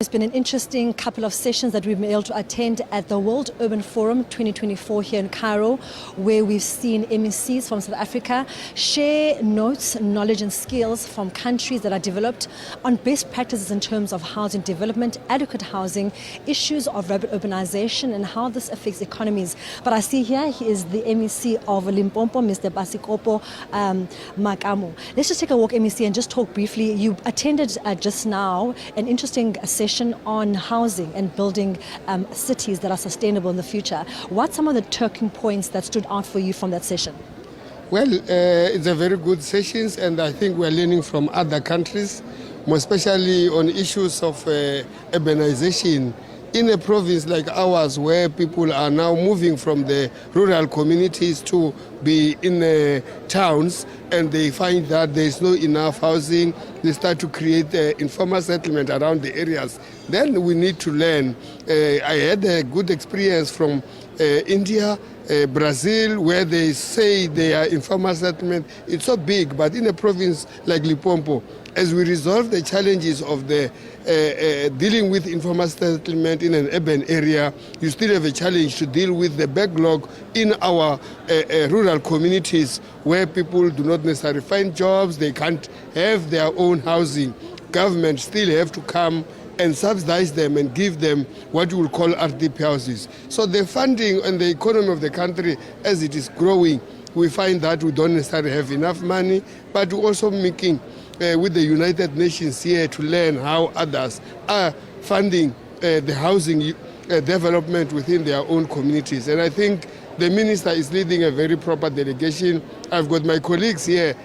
It's been an interesting couple of sessions that we've been able to attend at the World Urban Forum 2024 here in Cairo, where we've seen MECs from South Africa share notes, knowledge and skills from countries that are developed on best practices in terms of housing development, adequate housing, issues of rapid urbanization and how this affects economies. But I see here he is the MEC of Limpopo, Mr. Basikopo Makamu. Let's just take a walk, MEC, and just talk briefly. You attended just now an interesting session on housing and building cities that are sustainable in the future. What some of the talking points that stood out for you from that session? Well, it's a very good session, and I think we're learning from other countries, more especially on issues of urbanization in a province like ours, where people are now moving from the rural communities to be in the towns, and they find that there is no enough housing. They start to create informal settlement around the areas. Then we need to learn. I had a good experience from India, Brazil, where they say their informal settlement, it's so big, but in a province like Limpopo, as we resolve the challenges of the dealing with informal settlement in an urban area, you still have a challenge to deal with the backlog in our rural communities where people do not necessarily find jobs, they can't have their own housing. Government still have to come and subsidize them and give them what we will call RDP houses. So the funding and the economy of the country, as it is growing, we find that we don't necessarily have enough money, but we're also making with the United Nations here to learn how others are funding the housing development within their own communities. And I think the minister is leading a very proper delegation. I've got my colleagues here,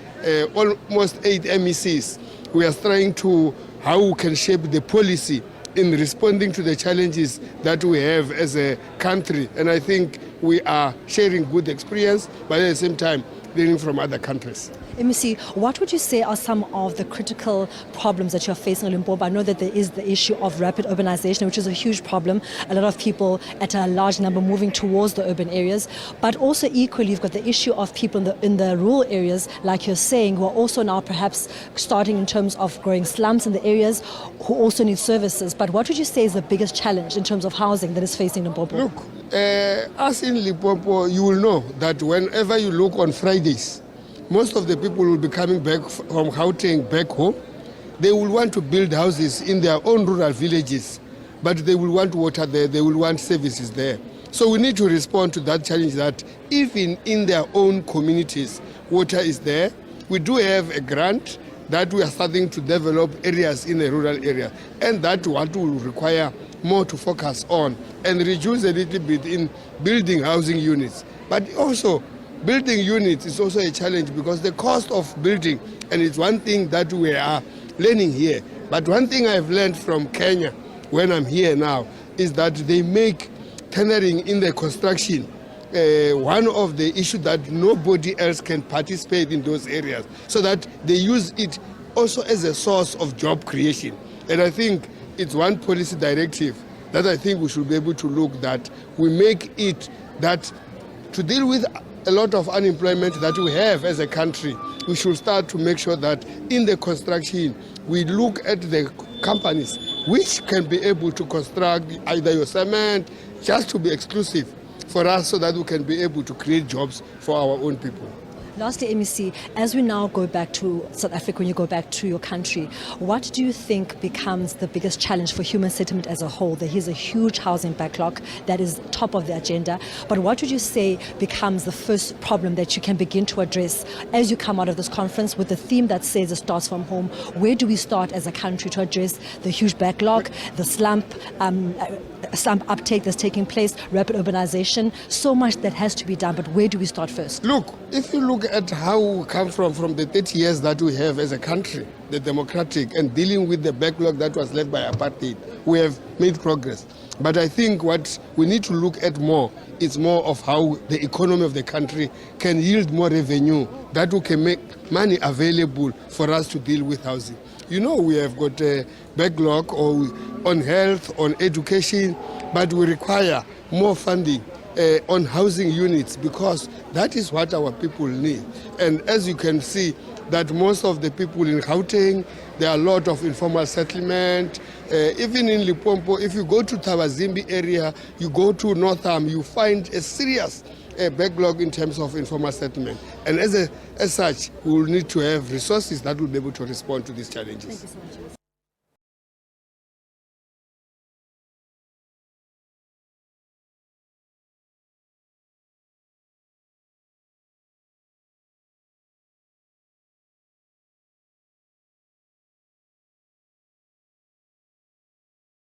almost 8 MECs. We are trying to how we can shape the policy in responding to the challenges that we have as a country. And I think we are sharing good experience, but at the same time, learning from other countries. MEC, what would you say are some of the critical problems that you're facing in Limpopo? I know that there is the issue of rapid urbanization, which is a huge problem. A lot of people at a large number moving towards the urban areas. But also equally, you've got the issue of people in the rural areas, like you're saying, who are also now perhaps starting in terms of growing slums in the areas, who also need services. But what would you say is the biggest challenge in terms of housing that is facing Limpopo? Look, us in Limpopo, you will know that whenever you look on Fridays, most of the people will be coming back from Gauteng back home. They will want to build houses in their own rural villages, but they will want water there, they will want services there. So we need to respond to that challenge that even in their own communities, water is there. We do have a grant that we are starting to develop areas in a rural area, and that what will require more to focus on and reduce a little bit in building housing units. But also, building units is also a challenge because the cost of building, and it's one thing that we are learning here. But one thing I've learned from Kenya when I'm here now is that they make tendering in the construction one of the issues that nobody else can participate in those areas, so that they use it also as a source of job creation. And I think it's one policy directive that I think we should be able to look that we make it that to deal with a lot of unemployment that we have as a country, we should start to make sure that in the construction, we look at the companies which can be able to construct either your cement, just to be exclusive for us so that we can be able to create jobs for our own people. Lastly, MEC, as we now go back to South Africa, when you go back to your country, what do you think becomes the biggest challenge for human settlement as a whole? There is a huge housing backlog that is top of the agenda, but what would you say becomes the first problem that you can begin to address as you come out of this conference with the theme that says it starts from home? Where do we start as a country to address the huge backlog, the slump uptake that's taking place, rapid urbanization, so much that has to be done, but where do we start first? Look, if you look at how we come from the 30 years that we have as a country, the democratic, and dealing with the backlog that was left by apartheid, we have made progress. But I think what we need to look at more is more of how the economy of the country can yield more revenue, that we can make money available for us to deal with housing. You know, we have got a backlog on health, on education, but we require more funding on housing units because that is what our people need. And as you can see, that most of the people in Gauteng, there are a lot of informal settlement, Even in Limpopo, if you go to Tabazimbi area, you go to Northam, you find a serious backlog in terms of informal settlement. And as such, we will need to have resources that will be able to respond to these challenges. Thank you so much.